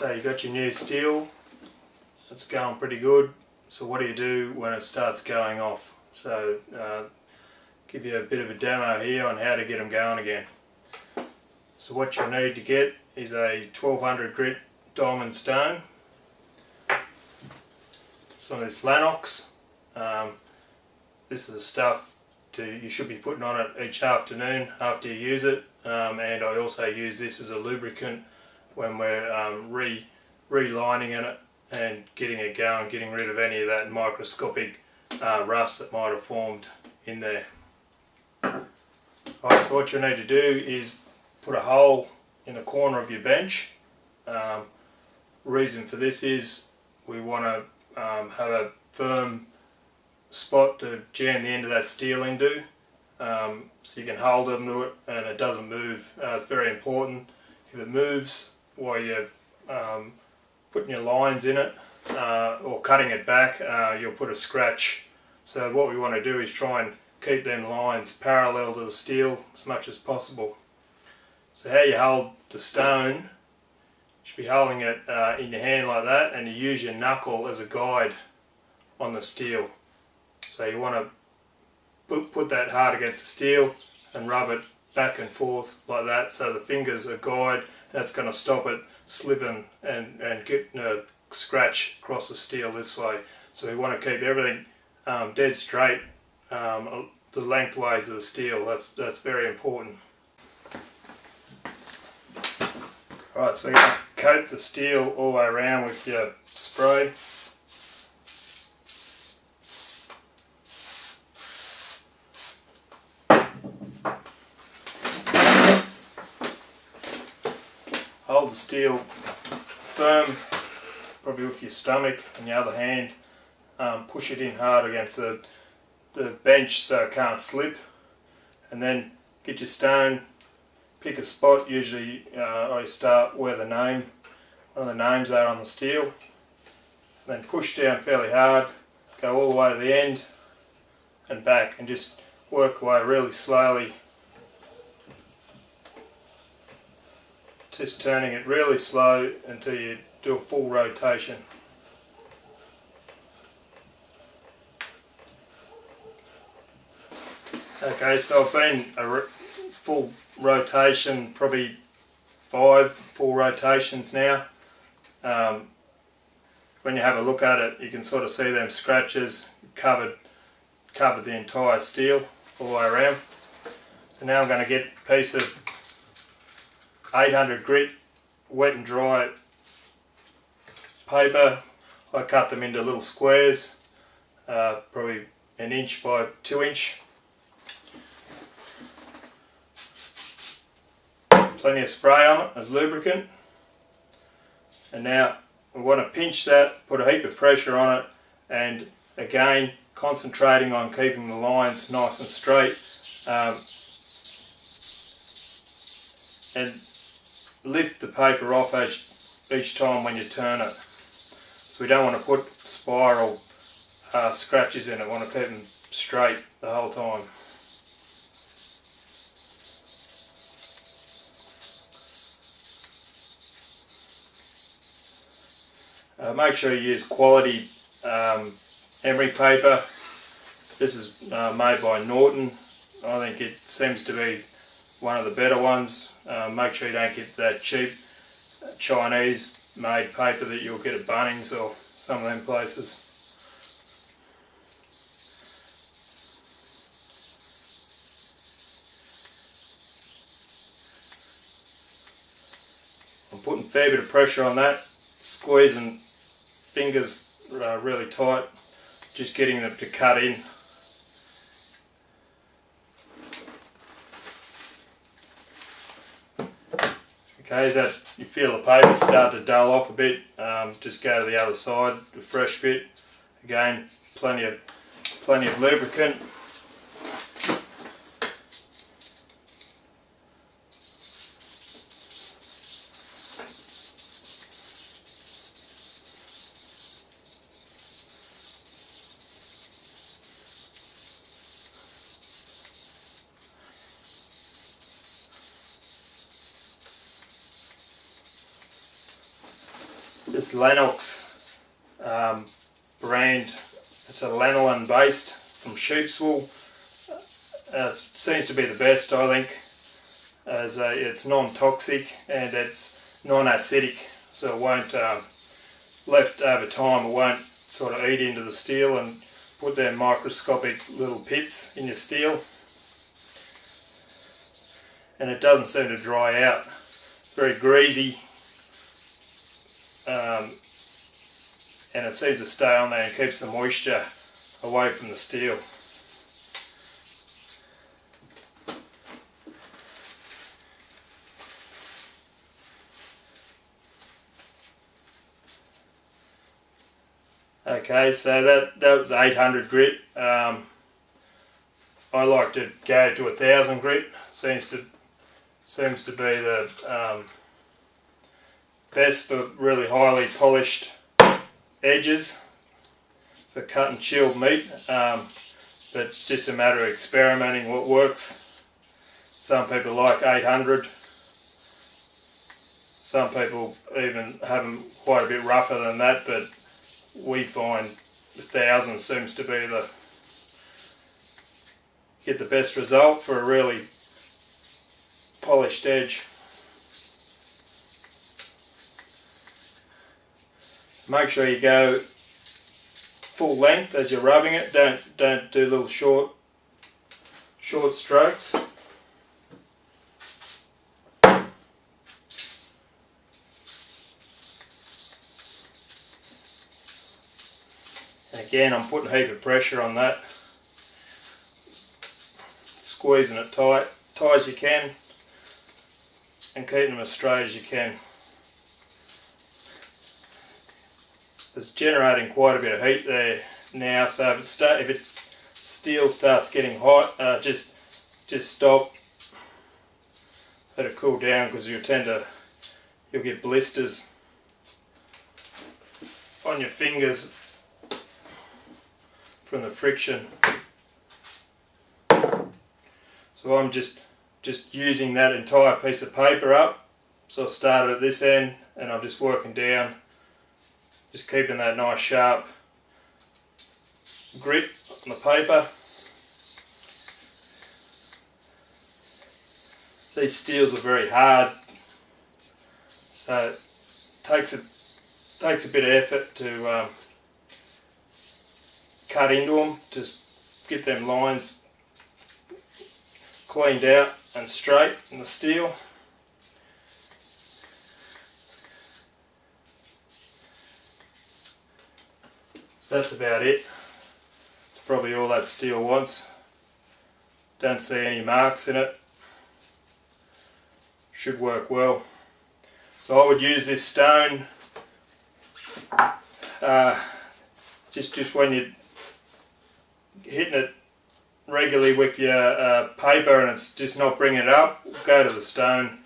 So you got your new steel, it's going pretty good. So what do you do when it starts going off? So give you a bit of a demo here on how to get them going again. So what you'll need to get is a 1200 grit diamond stone, some of this Lanox. This is the stuff you should be putting on it each afternoon after you use it, and I also use this as a lubricant when we're relining in it and getting it going, getting rid of any of that microscopic rust that might have formed in there. Alright, so what you'll need to do is put a hole in the corner of your bench. Reason for this is we want to have a firm spot to jam the end of that steel into, so you can hold it into it and it doesn't move. It's very important. If it moves while you're putting your lines in it or cutting it back, you'll put a scratch. So what we want to do is try and keep them lines parallel to the steel as much as possible. So how you hold the stone, you should be holding it in your hand like that, and you use your knuckle as a guide on the steel. So you want to put that hard against the steel and rub it back and forth like that, so the fingers are guide. That's going to stop it slipping and getting a scratch across the steel this way. So we want to keep everything dead straight the lengthways of the steel. That's very important. Alright, so we're going to coat the steel all the way around with your spray. Hold the steel firm, probably with your stomach, and your other hand push it in hard against the bench so it can't slip, and then get your stone, pick a spot. Usually I start where one of the names are on the steel, then push down fairly hard, go all the way to the end and back, and just work away really slowly, just turning it really slow until you do a full rotation. Okay, so I've been a full rotation, probably 5 full rotations now. When you have a look at it, you can sort of see them scratches covered the entire steel all the way around. So now I'm going to get a piece of 800 grit wet and dry paper. I cut them into little squares, probably 1 inch by 2 inch. Plenty of spray on it as lubricant, and now we want to pinch that, put a heap of pressure on it, and again concentrating on keeping the lines nice and straight, and lift the paper off each time when you turn it. So we don't want to put spiral scratches in it, we want to keep them straight the whole time. Make sure you use quality emery paper. This is made by Norton. I think it seems to be one of the better ones. Make sure you don't get that cheap Chinese made paper that you'll get at Bunnings or some of them places. I'm putting a fair bit of pressure on that, squeezing fingers really tight, just getting them to cut in. Okay, as that you feel the paper start to dull off a bit, just go to the other side, a fresh bit. Again, plenty of lubricant. this Lennox brand. It's a lanolin based from sheep's wool. It seems to be the best, I think, as it's non-toxic and it's non-acidic, so it won't, left over time, it won't sort of eat into the steel and put them microscopic little pits in your steel. And it doesn't seem to dry out. Very greasy, and it seems to stay on there and keeps the moisture away from the steel. Okay, so that was 800 grit. I like to go to 1000 grit. Seems to be the best for really highly polished edges for cutting chilled meat. But it's just a matter of experimenting what works. Some people like 800. Some people even have them quite a bit rougher than that, but we find 1000 seems to be get the best result for a really polished edge. Make sure you go full length as you're rubbing it. Don't do little short strokes. Again, I'm putting a heap of pressure on that, squeezing it tight as you can, and keeping them as straight as you can. It's generating quite a bit of heat there now, so if steel starts getting hot, just stop, let it cool down, because you'll get blisters on your fingers from the friction. So I'm just using that entire piece of paper up. So I started at this end and I'm just working down, just keeping that nice sharp grip on the paper. These steels are very hard, so it takes a bit of effort to cut into them, just get them lines cleaned out and straight in the steel. So that's about it. It's probably all that steel wants. Don't see any marks in it. Should work well. So I would use this stone just when you're hitting it regularly with your paper and it's just not bringing it up, go to the stone,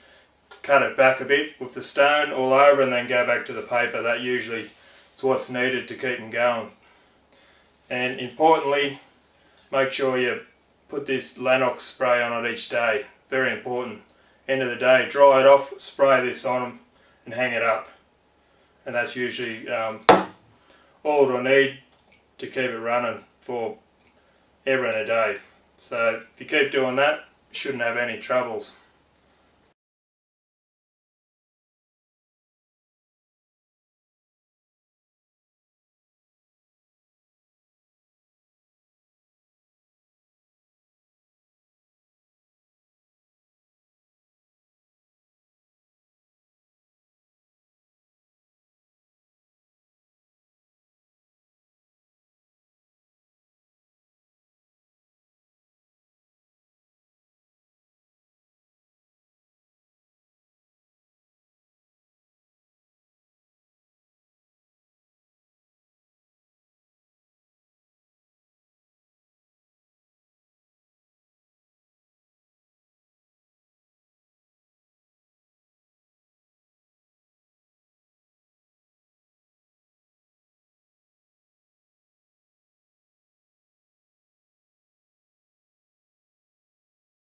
cut it back a bit with the stone all over, and then go back to the paper. That usually is what's needed to keep them going. And importantly, make sure you put this Lennox spray on it each day. Very important. End of the day, dry it off, spray this on them and hang it up. And that's usually all it'll need to keep it running for ever and a day. So if you keep doing that, you shouldn't have any troubles.